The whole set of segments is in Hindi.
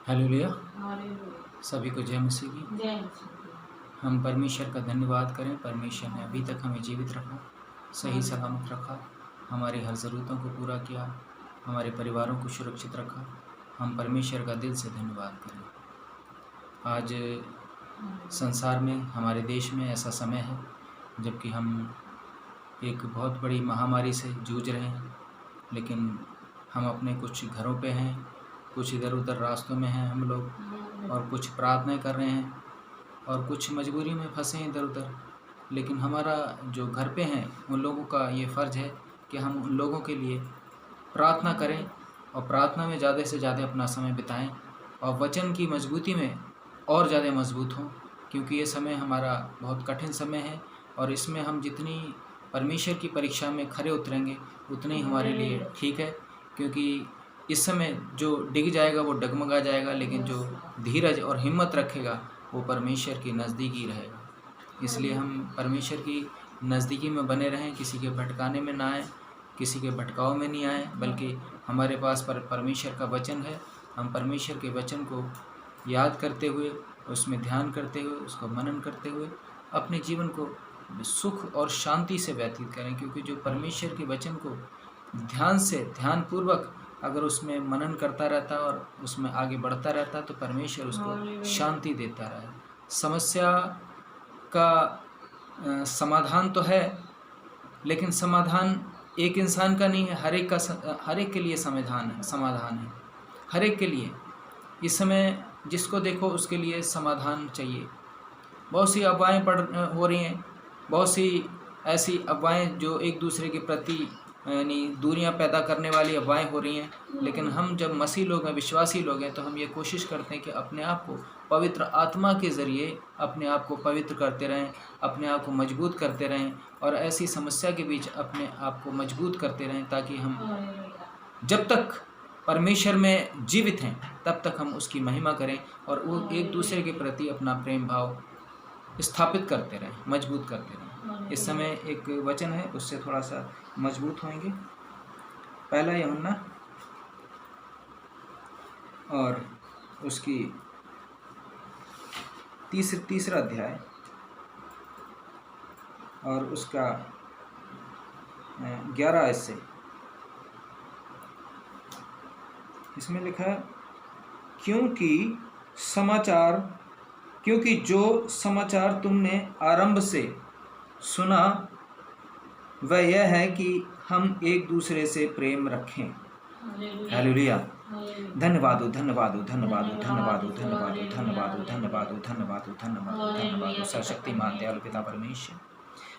हालेलुया। हालेलुया। सभी को जय मसीह की। जय मसीह की। हम परमेश्वर का धन्यवाद करें। परमेश्वर ने अभी तक हमें जीवित रखा, सही सलामत रखा, हमारी हर ज़रूरतों को पूरा किया, हमारे परिवारों को सुरक्षित रखा। हम परमेश्वर का दिल से धन्यवाद करें। आज संसार में, हमारे देश में ऐसा समय है जबकि हम एक बहुत बड़ी महामारी से जूझ रहे हैं, लेकिन हम अपने कुछ घरों पे हैं, कुछ इधर उधर रास्तों में हैं हम लोग, और कुछ प्रार्थनाएं कर रहे हैं और कुछ मजबूरी में फंसे हैं इधर उधर। लेकिन हमारा जो घर पे हैं उन लोगों का ये फ़र्ज़ है कि हम उन लोगों के लिए प्रार्थना करें और प्रार्थना में ज़्यादा से ज़्यादा अपना समय बिताएं और वचन की मजबूती में और ज़्यादा मजबूत हों, क्योंकि ये समय हमारा बहुत कठिन समय है और इसमें हम जितनी परमेश्वर की परीक्षा में खरे उतरेंगे उतने ही हमारे लिए ठीक है। क्योंकि इस समय जो डिग जाएगा वो डगमगा जाएगा, लेकिन जो धीरज और हिम्मत रखेगा वो परमेश्वर की नज़दीकी रहेगा। इसलिए हम परमेश्वर की नज़दीकी में बने रहें, किसी के भटकाने में ना आए, किसी के भटकाव में नहीं आए, बल्कि हमारे पास परमेश्वर का वचन है। हम परमेश्वर के वचन को याद करते हुए, उसमें ध्यान करते हुए, उसको मनन करते हुए अपने जीवन को सुख और शांति से व्यतीत करें। क्योंकि जो परमेश्वर के वचन को ध्यानपूर्वक अगर उसमें मनन करता रहता और उसमें आगे बढ़ता रहता तो परमेश्वर उसको शांति देता रहे। समस्या का समाधान तो है, लेकिन समाधान एक इंसान का नहीं है, हर एक के लिए समाधान है, हर एक के लिए। इस समय जिसको देखो उसके लिए समाधान चाहिए। बहुत सी अफवाहें हो रही हैं, बहुत सी ऐसी अफवाहें जो एक दूसरे के प्रति यानी दूरियां पैदा करने वाली अफवाहें हो रही हैं। लेकिन हम जब मसीह लोग हैं, विश्वासी लोग हैं, तो हम ये कोशिश करते हैं कि अपने आप को पवित्र आत्मा के ज़रिए अपने आप को पवित्र करते रहें, अपने आप को मजबूत करते रहें और ऐसी समस्या के बीच अपने आप को मजबूत करते रहें, ताकि हम जब तक परमेश्वर में जीवित हैं तब तक हम उसकी महिमा करें और वो एक दूसरे के प्रति अपना प्रेम भाव स्थापित करते रहें, मजबूत करते रहें। इस समय एक वचन है, उससे थोड़ा सा मजबूत होंगे। पहला यूहन्ना और उसकी तीसरा अध्याय और उसका 11 आयत से इसमें लिखा है, क्योंकि जो समाचार तुमने आरंभ से सुना वह यह है कि हम एक दूसरे से प्रेम रखें। हालेलुया। धन्यवाद हो, धन्यवाद हो, धन्यवाद हो, धन्यवाद हो, धन्यवाद हो, धन्यवाद हो, धन्यवाद हो, धन्यवाद हो, धन्यवाद हो, धन्यवाद हो। सर्वशक्तिमान दयालु पिता परमेश्वर,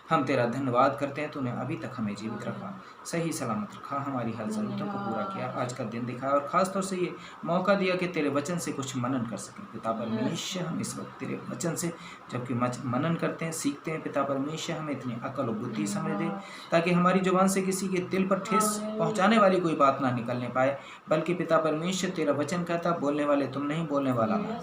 हम तेरा धन्यवाद करते हैं, तूने अभी तक हमें जीवित रखा, सही सलामत रखा, हमारी हर ज़रूरतों को पूरा किया, आज का दिन दिखाया और ख़ास तौर से ये मौका दिया कि तेरे वचन से कुछ मनन कर सकें। पिता परमेश्वर, हम इस वक्त तेरे वचन से जबकि मनन करते हैं, सीखते हैं, पिता परमेश्वर हमें इतनी अकल और बुद्धि समझ दे ताकि हमारी जुबान से किसी के दिल पर ठेस पहुँचाने वाली कोई बात ना निकलने पाए, बल्कि पिता परमेश्वर तेरा वचन कहता, बोलने वाले तुम नहीं, बोलने वाला मैं।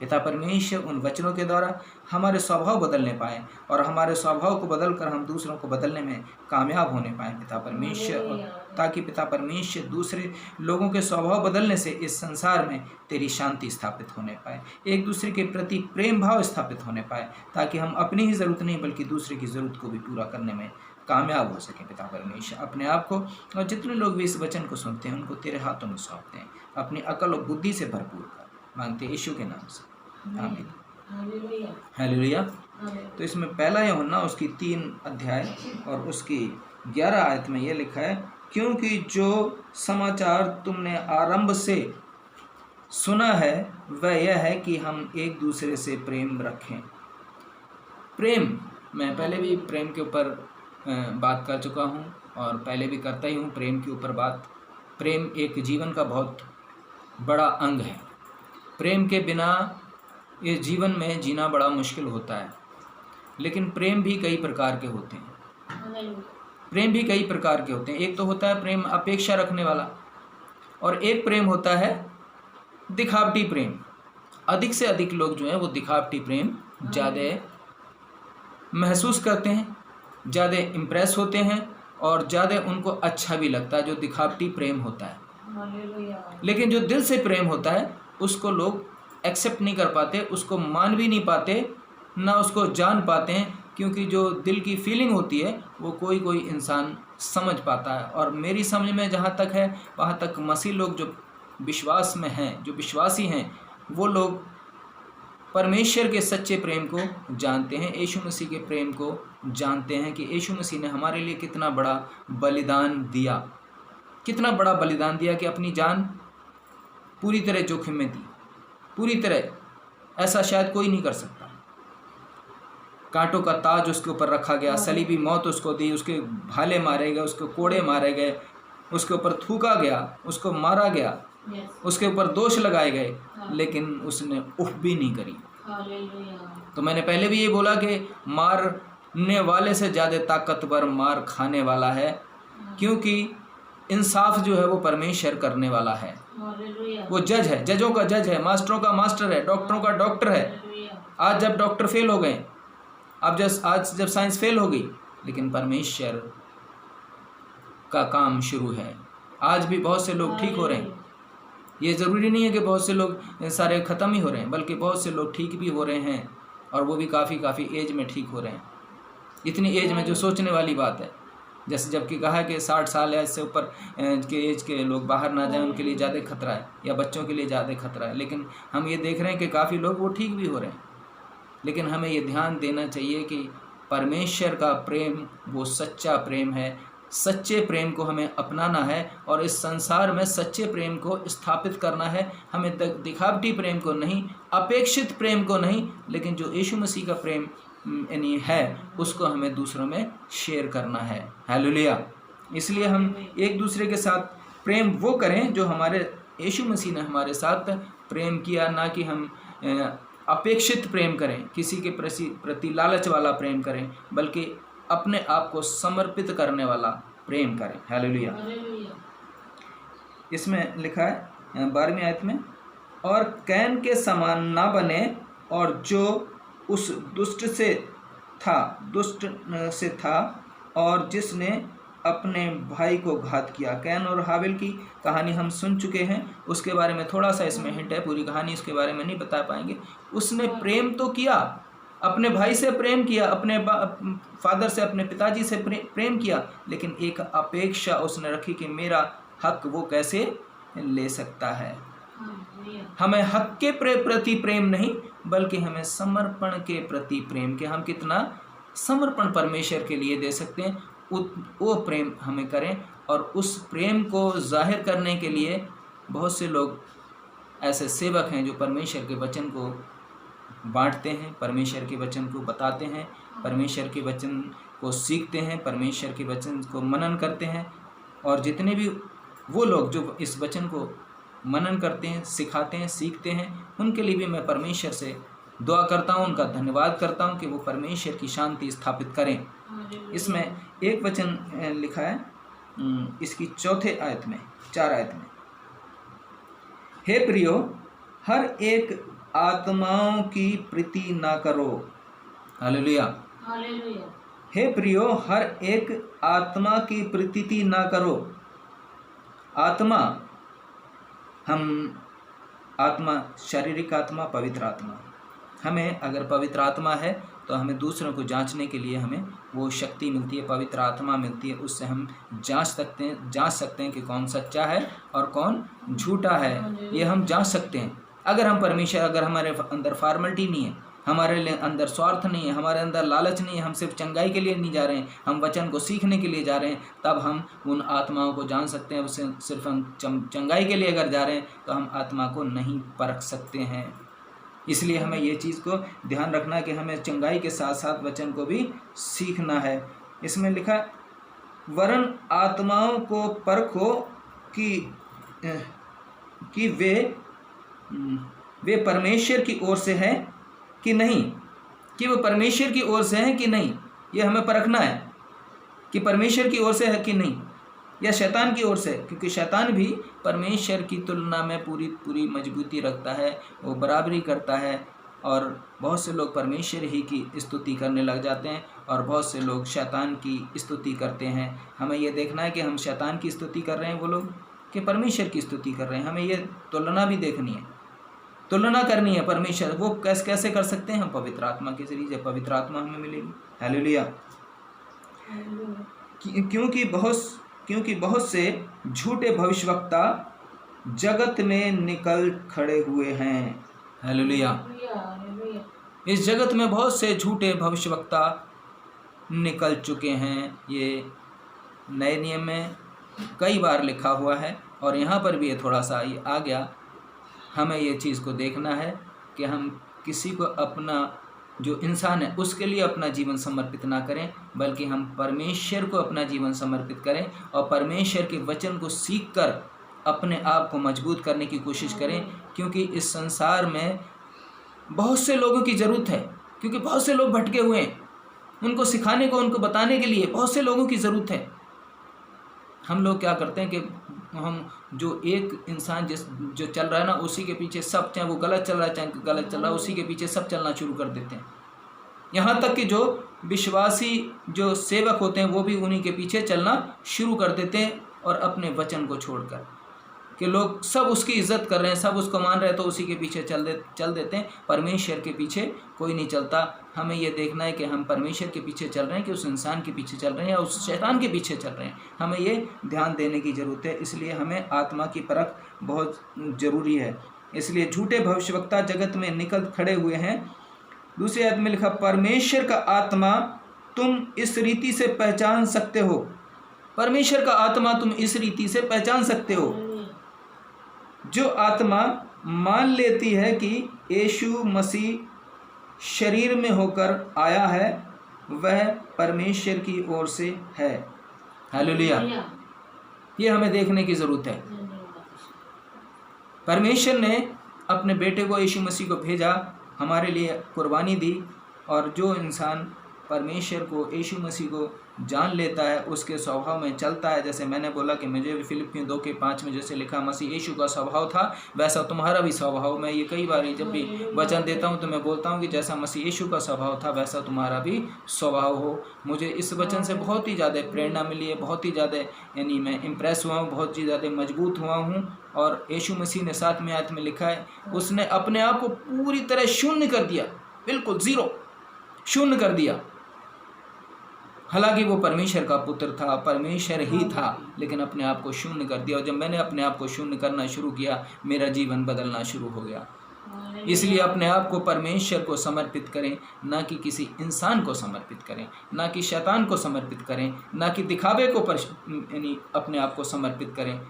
पिता परमेश्वर, उन वचनों के द्वारा हमारे स्वभाव बदलने पाएँ और हमारे स्वभाव को बदलकर हम दूसरों को बदलने में कामयाब होने पाएँ पिता परमेश्वर, ताकि पिता परमेश्वर दूसरे लोगों के स्वभाव बदलने से इस संसार में तेरी शांति स्थापित होने पाए, एक दूसरे के प्रति प्रेम भाव स्थापित होने पाए, ताकि हम अपनी ही ज़रूरत नहीं बल्कि दूसरे की ज़रूरत को भी पूरा करने में कामयाब हो सके। पिता परमेश्वर, अपने आप को और जितने लोग भी इस वचन को सुनते हैं उनको तेरे हाथों में सौंपते हैं, अपनी अकल और बुद्धि से भरपूर कर मांगते यीशु के नाम से, आमीन। हालेलुया। तो इसमें पहला यूहन्ना उसकी 3 अध्याय और उसकी 11 आयत में ये लिखा है, क्योंकि जो समाचार तुमने आरंभ से सुना है वह यह है कि हम एक दूसरे से प्रेम रखें। प्रेम, मैं पहले भी प्रेम के ऊपर बात कर चुका हूँ और पहले भी करता ही हूँ प्रेम के ऊपर बात। प्रेम एक जीवन का बहुत बड़ा अंग है। प्रेम के बिना इस जीवन में जीना बड़ा मुश्किल होता है। लेकिन प्रेम भी कई प्रकार के होते हैं। एक तो होता है प्रेम अपेक्षा रखने वाला और एक प्रेम होता है दिखावटी प्रेम। अधिक से अधिक लोग जो हैं वो दिखावटी प्रेम ज़्यादा महसूस करते हैं, ज़्यादा इम्प्रेस होते हैं और ज़्यादा उनको अच्छा भी लगता है जो दिखावटी प्रेम होता है। लेकिन जो दिल से प्रेम होता है उसको लोग एक्सेप्ट नहीं कर पाते, उसको मान भी नहीं पाते, ना उसको जान पाते हैं, क्योंकि जो दिल की फीलिंग होती है वो कोई कोई इंसान समझ पाता है। और मेरी समझ में जहाँ तक है वहाँ तक मसीह लोग जो विश्वास में हैं, जो विश्वासी हैं, वो लोग परमेश्वर के सच्चे प्रेम को जानते हैं, यीशु मसीह के प्रेम को जानते हैं कि यीशु मसीह ने हमारे लिए कितना बड़ा बलिदान दिया, कितना बड़ा बलिदान दिया कि अपनी जान पूरी तरह जोखिम में दी, पूरी तरह। ऐसा शायद कोई नहीं कर सकता। कांटों का ताज उसके ऊपर रखा गया, सलीबी मौत उसको दी, उसके भाले मारे गए, उसके कोड़े मारे गए, उसके ऊपर थूका गया, उसको मारा गया, उसके ऊपर दोष लगाए गए, लेकिन उसने उफ भी नहीं करी। तो मैंने पहले भी ये बोला कि मारने वाले से ज़्यादा ताकतवर मार खाने वाला है, क्योंकि इंसाफ जो है वो परमेश्वर करने वाला है। वो जज है, जजों का जज है, मास्टरों का मास्टर है, डॉक्टरों का डॉक्टर है। आज जब डॉक्टर फेल हो गए, आज जब साइंस फेल हो गई, लेकिन परमेश्वर का काम शुरू है। आज भी बहुत से लोग ठीक हो रहे हैं। ये ज़रूरी नहीं है कि बहुत से लोग सारे ख़त्म ही हो रहे हैं, बल्कि बहुत से लोग ठीक भी हो रहे हैं, और वो भी काफ़ी एज में ठीक हो रहे हैं। इतनी एज में, जो सोचने वाली बात है। जैसे जबकि कहा है कि 60 साल या इससे ऊपर के एज के लोग बाहर ना जाएं, उनके लिए ज़्यादा खतरा है, या बच्चों के लिए ज़्यादा खतरा है। लेकिन हम ये देख रहे हैं कि काफ़ी लोग वो ठीक भी हो रहे हैं। लेकिन हमें ये ध्यान देना चाहिए कि परमेश्वर का प्रेम वो सच्चा प्रेम है। सच्चे प्रेम को हमें अपनाना है, और इस संसार में सच्चे प्रेम को स्थापित करना है। हमें दिखावटी प्रेम को नहीं, अपेक्षित प्रेम को नहीं, लेकिन जो यीशु मसीह का प्रेम यानी है, उसको हमें दूसरों में शेयर करना है। हालेलुया। इसलिए हम एक दूसरे के साथ प्रेम वो करें जो हमारे यीशु मसीह ने हमारे साथ प्रेम किया, ना कि हम अपेक्षित प्रेम करें, किसी के प्रति लालच वाला प्रेम करें, बल्कि अपने आप को समर्पित करने वाला प्रेम करें। हालेलुया। इसमें लिखा है 12वीं आयत में, और कैन के समान ना बने, और जो उस दुष्ट से था और जिसने अपने भाई को घात किया। कैन और हाबिल की कहानी हम सुन चुके हैं, उसके बारे में थोड़ा सा इसमें हिंट है, पूरी कहानी उसके बारे में नहीं बता पाएंगे। उसने प्रेम तो किया, अपने भाई से प्रेम किया, अपने फादर से, अपने पिताजी से प्रेम किया, लेकिन एक अपेक्षा उसने रखी कि मेरा हक वो कैसे ले सकता है। हमें हक के प्रति प्रेम नहीं, बल्कि हमें समर्पण के प्रति प्रेम, कि हम कितना समर्पण परमेश्वर के लिए दे सकते हैं, वो प्रेम हमें करें। और उस प्रेम को जाहिर करने के लिए बहुत से लोग ऐसे सेवक हैं जो परमेश्वर के वचन को बांटते हैं, परमेश्वर के वचन को बताते हैं, परमेश्वर के वचन को सीखते हैं, परमेश्वर के वचन को मनन करते हैं। और जितने भी वो लोग जो इस वचन को मनन करते हैं, सिखाते हैं, सीखते हैं, उनके लिए भी मैं परमेश्वर से दुआ करता हूँ, उनका धन्यवाद करता हूँ कि वो परमेश्वर की शांति स्थापित करें। इसमें एक वचन लिखा है इसकी 4 आयत में, 4 आयत में, हे प्रियो, हर एक आत्माओं की प्रीति ना करो। हालेलुया। हे प्रियो, हर एक आत्मा की प्रीति ना करो। आत्मा, आत्मा शारीरिक आत्मा, पवित्र आत्मा। हमें अगर पवित्र आत्मा है तो हमें दूसरों को जांचने के लिए हमें वो शक्ति मिलती है, पवित्र आत्मा मिलती है। उससे हम जांच सकते हैं कि कौन सच्चा है और कौन झूठा है। ये हम जांच सकते हैं। अगर हमारे अंदर फॉर्मेलिटी नहीं है, हमारे अंदर स्वार्थ नहीं है, हमारे अंदर लालच नहीं है, हम सिर्फ चंगाई के लिए नहीं जा रहे हैं, हम वचन को सीखने के लिए जा रहे हैं, तब हम उन आत्माओं को जान सकते हैं। उससे सिर्फ हम चंगाई के लिए अगर जा रहे हैं तो हम आत्मा को नहीं परख सकते हैं। इसलिए हमें ये चीज़ को ध्यान रखना कि हमें चंगाई के साथ साथ वचन को भी सीखना है। इसमें लिखा, वरन आत्माओं को परखो कि वे परमेश्वर की ओर से है कि नहीं, कि वो परमेश्वर की ओर से हैं कि नहीं। ये हमें परखना है कि परमेश्वर की ओर से है कि नहीं, या शैतान की ओर से, क्योंकि शैतान भी परमेश्वर की तुलना में पूरी मजबूती रखता है, वो बराबरी करता है। और बहुत से लोग परमेश्वर ही की स्तुति करने लग जाते हैं और बहुत से लोग शैतान की स्तुति करते हैं। हमें ये देखना है कि हम शैतान की स्तुति कर रहे हैं वो लोग, कि परमेश्वर की स्तुति कर रहे हैं। हमें ये तुलना भी देखनी है। तुलना करनी है परमेश्वर, वो कैसे कर सकते हैं हम? पवित्र आत्मा के जरिए, जब पवित्र आत्मा हमें मिलेगी। हालेलुया। क्योंकि बहुत से झूठे भविष्यवक्ता जगत में निकल खड़े हुए हैं। हालेलुया। इस जगत में बहुत से झूठे भविष्यवक्ता निकल चुके हैं। ये नए नियम में कई बार लिखा हुआ है और यहाँ पर भी ये थोड़ा सा ये आ गया। हमें ये चीज़ को देखना है कि हम किसी को अपना जो इंसान है उसके लिए अपना जीवन समर्पित ना करें, बल्कि हम परमेश्वर को अपना जीवन समर्पित करें और परमेश्वर के वचन को सीखकर अपने आप को मजबूत करने की कोशिश करें। क्योंकि इस संसार में बहुत से लोगों की ज़रूरत है, क्योंकि बहुत से लोग भटके हुए हैं। उनको सिखाने को, उनको बताने के लिए बहुत से लोगों की ज़रूरत है। हम लोग क्या करते हैं कि हम जो एक इंसान जो चल रहा है ना, उसी के पीछे सब, चाहे वो गलत चल रहा है चाहे गलत चल रहा है, उसी के पीछे सब चलना शुरू कर देते हैं। यहाँ तक कि जो विश्वासी जो सेवक होते हैं वो भी उन्हीं के पीछे चलना शुरू कर देते हैं, और अपने वचन को छोड़कर कि लोग सब उसकी इज्जत कर रहे हैं, सब उसको मान रहे हैं, तो उसी के पीछे चल देते हैं। परमेश्वर के पीछे कोई नहीं चलता। हमें ये देखना है कि हम परमेश्वर के पीछे चल रहे हैं कि उस इंसान के पीछे चल रहे हैं या उस शैतान के पीछे चल रहे हैं। हमें ये ध्यान देने की ज़रूरत है। इसलिए हमें आत्मा की परख बहुत ज़रूरी है। इसलिए झूठे भविष्यवक्ता जगत में निकल खड़े हुए हैं। दूसरे आयत में लिखा, परमेश्वर का आत्मा तुम इस रीति से पहचान सकते हो। परमेश्वर का आत्मा तुम इस रीति से पहचान सकते हो। जो आत्मा मान लेती है कि यीशु मसीह शरीर में होकर आया है, वह परमेश्वर की ओर से है। हालेलुया। ये हमें देखने की ज़रूरत है। परमेश्वर ने अपने बेटे को, यीशु मसीह को भेजा, हमारे लिए कुर्बानी दी, और जो इंसान परमेश्वर को, यीशु मसीह को जान लेता है, उसके स्वभाव में चलता है। जैसे मैंने बोला कि मुझे भी फिलिपियों 2:5 में जैसे लिखा, मसीह यीशु का स्वभाव था वैसा तुम्हारा भी स्वभाव। मैं ये कई बार जब भी वचन देता हूँ तो मैं बोलता हूँ कि जैसा मसीह यीशु का स्वभाव था वैसा तुम्हारा भी स्वभाव हो। मुझे इस वचन से बहुत ही ज़्यादा प्रेरणा मिली है, बहुत ही ज़्यादा, यानी मैं इम्प्रेस हुआ हूँ, बहुत ही ज़्यादा मजबूत हुआ हूँ। और यीशु मसीह ने 7वें आयत में लिखा है, उसने अपने आप को पूरी तरह शून्य कर दिया, बिल्कुल ज़ीरो, शून्य कर दिया। हालांकि वो परमेश्वर का पुत्र था, परमेश्वर ही था, लेकिन अपने आप को शून्य कर दिया। और जब मैंने अपने आप को शून्य करना शुरू किया, मेरा जीवन बदलना शुरू हो गया। इसलिए अपने आप को परमेश्वर को समर्पित करें, ना कि किसी इंसान को समर्पित करें, ना कि शैतान को समर्पित करें, ना कि दिखावे को यानी अपने आप को समर्पित करें।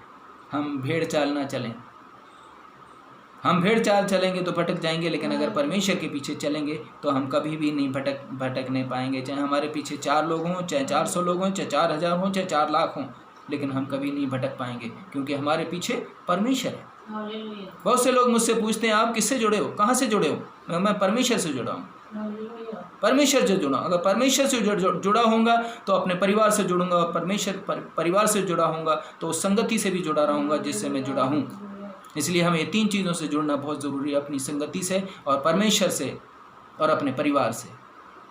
हम भेड़ चाल ना चलें। हम भेड़ चाल चलेंगे तो भटक जाएंगे, लेकिन अगर परमेश्वर के पीछे चलेंगे तो हम कभी भी नहीं भटकने पाएंगे। चाहे हमारे पीछे 4 लोग हों, चाहे 400 लोग हों, चाहे 4000 हों, चाहे 4 लाख हों, लेकिन हम कभी नहीं भटक पाएंगे, क्योंकि हमारे पीछे परमेश्वर है। बहुत से लोग मुझसे पूछते हैं, आप किससे जुड़े हो, कहाँ से जुड़े हो? मैं परमेश्वर से जुड़ा हूँ। परमेश्वर से जुड़ा। अगर परमेश्वर से जुड़ा होऊंगा तो अपने परिवार से जुड़ूंगा, और परमेश्वर परिवार से जुड़ा होऊंगा तो उस संगति से भी जुड़ा रहूँगा जिससे मैं जुड़ा हूँ। इसलिए हमें ये 3 चीज़ों से जुड़ना बहुत ज़रूरी है, अपनी संगति से और परमेश्वर से और अपने परिवार से।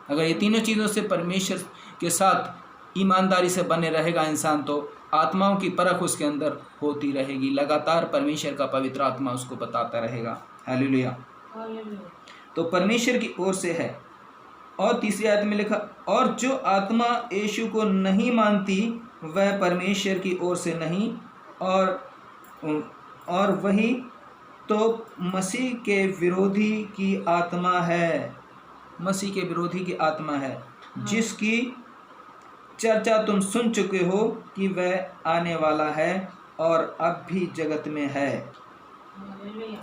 अगर ये तीनों चीज़ों से परमेश्वर के साथ ईमानदारी से बने रहेगा इंसान, तो आत्माओं की परख उसके अंदर होती रहेगी। लगातार परमेश्वर का पवित्र आत्मा उसको बताता रहेगा। हालेलुया। तो परमेश्वर की ओर से है। और तीसरी आयत में लिखा, और जो आत्मा यीशु को नहीं मानती वह परमेश्वर की ओर से नहीं, और वही तो मसीह के विरोधी की आत्मा है। मसीह के विरोधी की आत्मा है, जिसकी चर्चा तुम सुन चुके हो कि वह आने वाला है और अब भी जगत में है।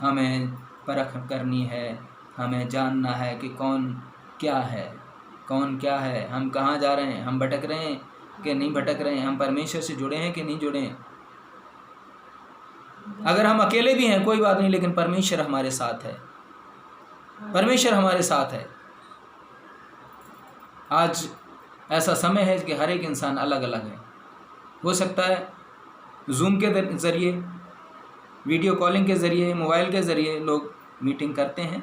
हमें परख करनी है, हमें जानना है कि कौन क्या है, हम कहाँ जा रहे हैं, हम भटक रहे हैं कि नहीं भटक रहे हैं, हम परमेश्वर से जुड़े हैं कि नहीं जुड़े हैं। अगर हम अकेले भी हैं कोई बात नहीं, लेकिन परमेश्वर हमारे साथ है। परमेश्वर हमारे साथ है। आज ऐसा समय है कि हर एक इंसान अलग अलग है। हो सकता है जूम के ज़रिए, वीडियो कॉलिंग के ज़रिए, मोबाइल के ज़रिए लोग मीटिंग करते हैं,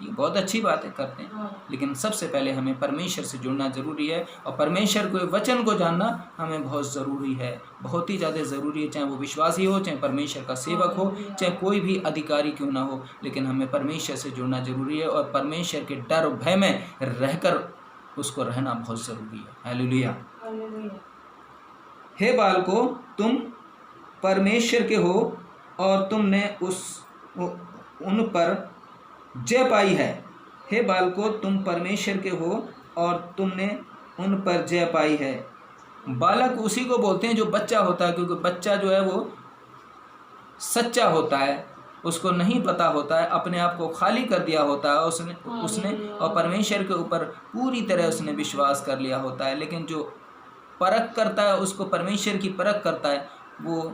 ये बहुत अच्छी बात है, करते हैं, लेकिन सबसे पहले हमें परमेश्वर से जुड़ना ज़रूरी है और परमेश्वर के वचन को जानना हमें बहुत ज़रूरी है, बहुत ही ज़्यादा ज़रूरी है। चाहे वो विश्वासी हो, चाहे परमेश्वर का सेवक हो, चाहे कोई भी अधिकारी क्यों ना हो, लेकिन हमें परमेश्वर से जुड़ना ज़रूरी है और परमेश्वर के डर और भय में रहकर उसको रहना बहुत ज़रूरी है। हालेलुया। हे बालकों, तुम परमेश्वर के हो और तुमने उन पर जय पाई है। हे बालकों, तुम परमेश्वर के हो और तुमने उन पर जय पाई है। बालक उसी को बोलते हैं जो बच्चा होता है, क्योंकि बच्चा जो है वो सच्चा होता है, उसको नहीं पता होता है, अपने आप को खाली कर दिया होता है उसने और परमेश्वर के ऊपर पूरी तरह उसने विश्वास कर लिया होता है। लेकिन जो परख करता है, उसको परमेश्वर की परख करता है, वो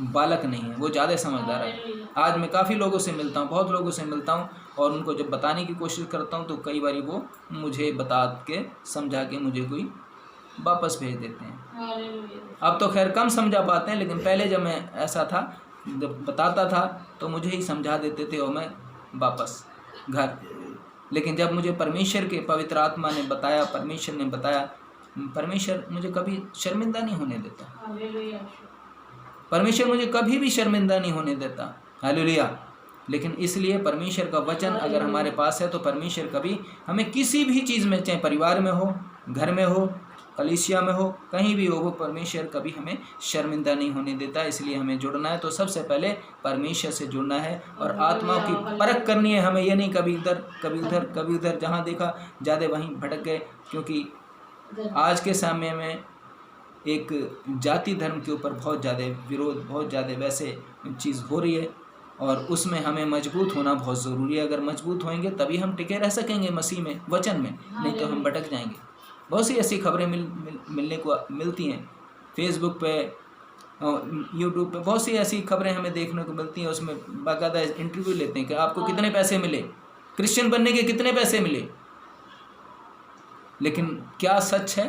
बालक नहीं है, वो ज़्यादा समझदार है। आज मैं काफ़ी लोगों से मिलता हूँ, बहुत लोगों से मिलता हूँ और उनको जब बताने की कोशिश करता हूँ तो कई बार वो मुझे बता के समझा के मुझे कोई वापस भेज देते हैं। अब तो खैर कम समझा पाते हैं, लेकिन पहले जब मैं ऐसा था, जब बताता था तो मुझे ही समझा देते थे और मैं वापस घर। लेकिन जब मुझे परमेश्वर के पवित्र आत्मा ने बताया, परमेश्वर ने बताया, परमेश्वर मुझे कभी शर्मिंदा नहीं होने देता, परमेश्वर मुझे कभी भी शर्मिंदा नहीं होने देता। हालेलुया। लेकिन इसलिए परमेश्वर का वचन अगर हमारे पास है तो परमेश्वर कभी हमें किसी भी चीज़ में, चाहे परिवार में हो, घर में हो, कलीसिया में हो, कहीं भी हो, वो परमेश्वर कभी हमें शर्मिंदा नहीं होने देता। इसलिए हमें जुड़ना है तो सबसे पहले परमेश्वर से जुड़ना है और आत्माओं की परख करनी है हमें। ये नहीं कभी इधर कभी उधर कभी उधर, जहाँ देखा ज़्यादा वहीं भटक गए। क्योंकि आज के समय में एक जाति धर्म के ऊपर बहुत ज़्यादा विरोध, बहुत ज़्यादा वैसे चीज़ हो रही है और उसमें हमें मजबूत होना बहुत ज़रूरी है। अगर मजबूत होएंगे तभी हम टिके रह सकेंगे मसीह में, वचन में, नहीं तो हम भटक जाएंगे। बहुत सी ऐसी खबरें मिलने को मिलती हैं फेसबुक पे, यूट्यूब पे, बहुत सी ऐसी खबरें हमें देखने को मिलती हैं। उसमें बाकायदा इंटरव्यू लेते हैं कि आपको कितने पैसे मिले, क्रिश्चियन बनने के कितने पैसे मिले। लेकिन क्या सच है,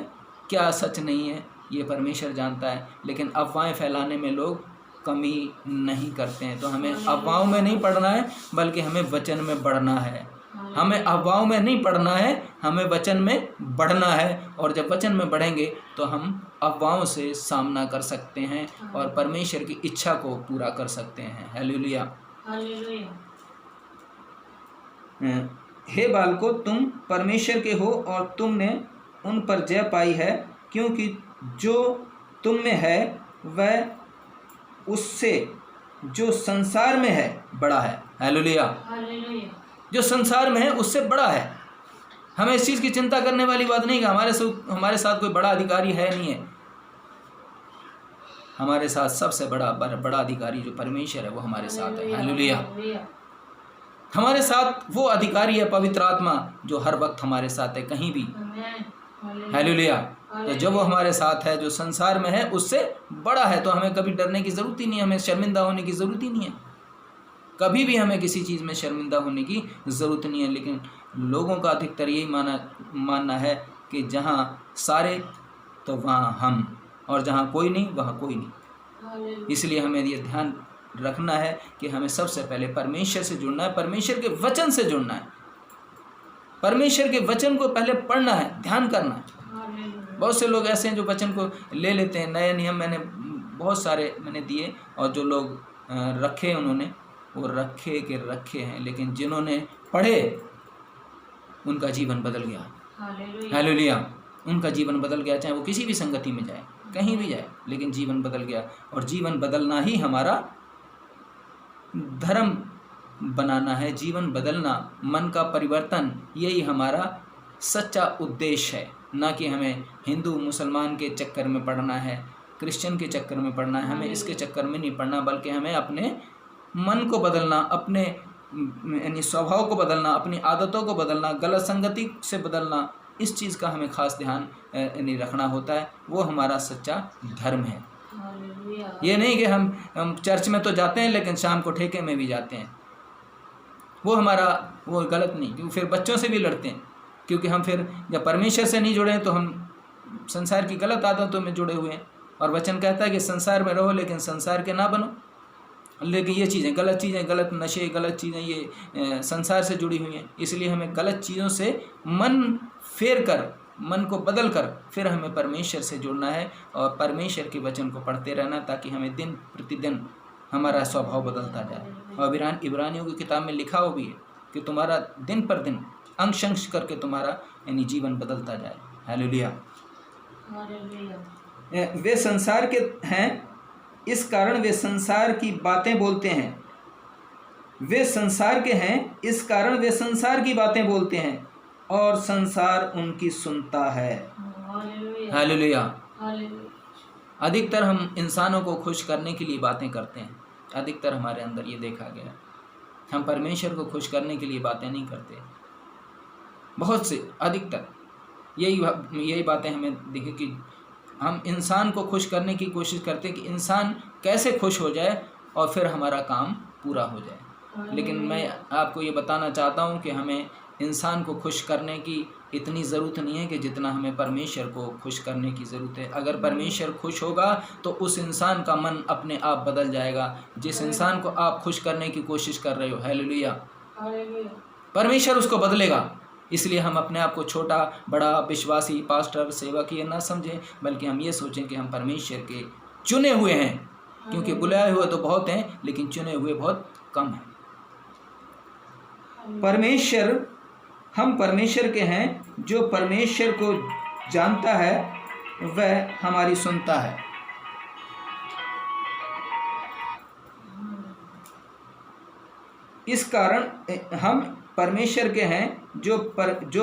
क्या सच नहीं है, ये परमेश्वर जानता है। लेकिन अफवाहें फैलाने में लोग कमी नहीं करते हैं। तो हमें अफवाहों में नहीं पढ़ना है, बल्कि हमें वचन में बढ़ना है। हमें अफवाहों में नहीं पढ़ना है, हमें वचन में बढ़ना है। और जब वचन में बढ़ेंगे तो हम अफवाहों से सामना कर सकते हैं और परमेश्वर की इच्छा को पूरा कर सकते हैं। हालेलुया। हे बालकों, तुम परमेश्वर के हो और तुमने उन पर जय पाई है, क्योंकि जो तुम में है वह उससे जो संसार में है बड़ा है। हालेलुया। जो संसार में है उससे बड़ा है। हमें इस चीज़ की चिंता करने वाली बात नहीं कि हमारे साथ कोई बड़ा अधिकारी है, नहीं है। हमारे साथ सबसे बड़ा अधिकारी जो परमेश्वर है वो हमारे साथ है। हालेलुया। हमारे साथ वो अधिकारी है पवित्र आत्मा, जो हर वक्त हमारे साथ है, कहीं भी। हालेलुया। तो जब वो हमारे साथ है, जो संसार में है उससे बड़ा है, तो हमें कभी डरने की ज़रूरत ही नहीं है, हमें शर्मिंदा होने की ज़रूरत ही नहीं है। कभी भी हमें किसी चीज़ में शर्मिंदा होने की ज़रूरत नहीं है। लेकिन लोगों का अधिकतर यही मानना है कि जहाँ सारे तो वहाँ हम, और जहाँ कोई नहीं वहाँ कोई नहीं। इसलिए हमें ये ध्यान रखना है कि हमें सबसे पहले परमेश्वर से जुड़ना है, परमेश्वर के वचन से जुड़ना है, परमेश्वर के वचन को पहले पढ़ना है, ध्यान करना है। बहुत से लोग ऐसे हैं जो वचन को ले लेते हैं। नए नियम बहुत सारे मैंने दिए और जो लोग रखे उन्होंने वो रखे हैं, लेकिन जिन्होंने पढ़े उनका जीवन बदल गया। हालेलुया। उनका जीवन बदल गया, चाहे वो किसी भी संगति में जाए, कहीं भी जाए, लेकिन जीवन बदल गया। और जीवन बदलना ही हमारा धर्म बनाना है, जीवन बदलना, मन का परिवर्तन, यही हमारा सच्चा उद्देश्य है। ना कि हमें हिंदू मुसलमान के चक्कर में पढ़ना है, क्रिश्चियन के चक्कर में पढ़ना है, हमें इसके चक्कर में नहीं पढ़ना, बल्कि हमें अपने मन को बदलना, अपने यानी स्वभाव को बदलना, अपनी आदतों को बदलना, गलत संगति से बदलना, इस चीज़ का हमें खास ध्यान यानी रखना होता है। वो हमारा सच्चा धर्म है। ये नहीं कि हम चर्च में तो जाते हैं लेकिन शाम को ठेके में भी जाते हैं, वो गलत नहीं। क्योंकि फिर बच्चों से भी लड़ते हैं, क्योंकि हम फिर जब परमेश्वर से नहीं जुड़े तो हम संसार की गलत आदतों में जुड़े हुए हैं। और वचन कहता है कि संसार में रहो लेकिन संसार के ना बनो। लेकिन ये चीज़ें गलत चीज़ें, गलत नशे, गलत चीज़ें ये संसार से जुड़ी हुई हैं। इसलिए हमें गलत चीज़ों से मन फेर कर, मन को बदल कर फिर हमें परमेश्वर से जुड़ना है और परमेश्वर के वचन को पढ़ते रहना, ताकि हमें दिन प्रतिदिन हमारा स्वभाव बदलता जाए। और इब्रानियों की किताब में लिखा हो भी है कि तुम्हारा दिन पर दिन अंश अंश करके तुम्हारा यानी जीवन बदलता जाए। हालेलुया। वे संसार के हैं, इस कारण वे संसार की बातें बोलते हैं। वे संसार के हैं, इस कारण वे संसार की बातें बोलते हैं और संसार उनकी सुनता है। हालेलुया। अधिकतर हम इंसानों को खुश करने के लिए बातें करते हैं। अधिकतर हमारे अंदर ये देखा गया। हम परमेश्वर को खुश करने के लिए बातें नहीं करते। बहुत से अधिकतर यही बातें हमें दिखे कि हम इंसान को खुश करने की कोशिश करते हैं कि इंसान कैसे खुश हो जाए और फिर हमारा काम पूरा हो जाए। लेकिन मैं आपको ये बताना चाहता हूँ कि हमें इंसान को खुश करने की इतनी ज़रूरत नहीं है कि जितना हमें परमेश्वर को खुश करने की ज़रूरत है। अगर परमेश्वर खुश होगा तो उस इंसान का मन अपने आप बदल जाएगा, जिस इंसान को आप खुश करने की कोशिश कर रहे हो। हालेलुया। परमेश्वर उसको बदलेगा। इसलिए हम अपने आप को छोटा बड़ा विश्वासी पास्टर सेवक ये ना समझें, बल्कि हम ये सोचें कि हम परमेश्वर के चुने हुए हैं, क्योंकि बुलाए हुए तो बहुत हैं लेकिन चुने हुए बहुत कम हैं। हम परमेश्वर के हैं। जो परमेश्वर को जानता है वह हमारी सुनता है। इस कारण हम परमेश्वर के हैं। जो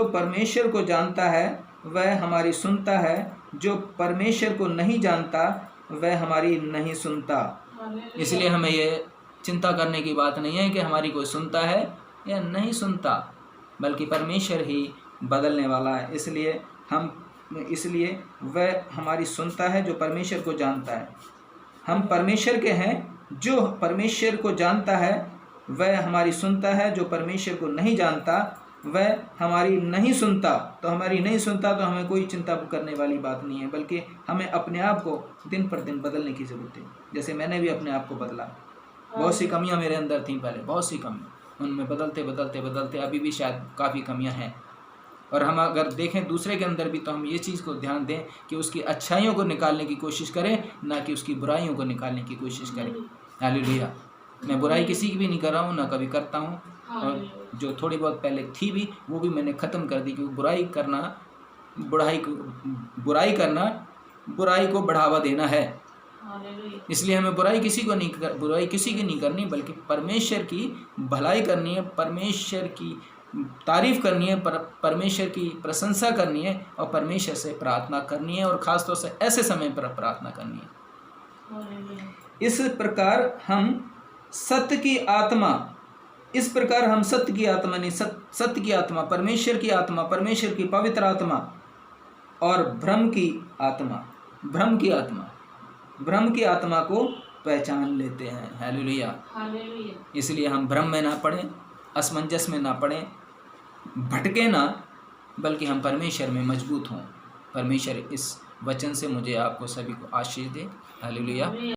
परमेश्वर को जानता है वह हमारी सुनता है। जो परमेश्वर को नहीं जानता वह हमारी नहीं सुनता। इसलिए हमें ये चिंता करने की बात नहीं है कि हमारी कोई सुनता है या नहीं सुनता, बल्कि परमेश्वर ही बदलने वाला है। इसलिए वह हमारी सुनता है जो परमेश्वर को जानता है। हम परमेश्वर के हैं। जो परमेश्वर को जानता है वह हमारी सुनता है। जो परमेश्वर को नहीं जानता वह हमारी नहीं सुनता। तो हमारी नहीं सुनता तो हमें कोई चिंता करने वाली बात नहीं है, बल्कि हमें अपने आप को दिन पर दिन बदलने की ज़रूरत है। जैसे मैंने भी अपने आप को बदला। बहुत सी कमियां मेरे अंदर थीं पहले, बहुत सी कमियां। उनमें बदलते अभी भी शायद काफ़ी कमियां हैं। और हम अगर देखें दूसरे के अंदर भी, तो हम ये चीज़ को ध्यान दें कि उसकी अच्छाइयों को निकालने की कोशिश करें, ना कि उसकी बुराइयों को निकालने की कोशिश करें। हालेलुया। मैं बुराई किसी की भी नहीं कर रहा हूँ, ना कभी करता हूँ, और जो थोड़ी बहुत पहले थी भी वो भी मैंने ख़त्म कर दी, क्योंकि बुराई बुराई को बढ़ावा देना है। इसलिए हमें बुराई किसी की नहीं करनी, बल्कि परमेश्वर की भलाई करनी है, परमेश्वर की तारीफ़ करनी है, परमेश्वर की प्रशंसा करनी है और परमेश्वर से प्रार्थना करनी है, और ख़ास तौर से ऐसे समय पर प्रार्थना करनी है। इस प्रकार हम सत्य की आत्मा नहीं, सत्य की आत्मा, परमेश्वर की पवित्र आत्मा और भ्रम की आत्मा को पहचान लेते हैं। हालेलुया। इसलिए हम भ्रम में ना पड़ें, असमंजस में ना पड़ें, भटके ना, बल्कि हम परमेश्वर में मजबूत हों। परमेश्वर इस वचन से मुझे आपको सभी को आशीष दे। हालेलुया।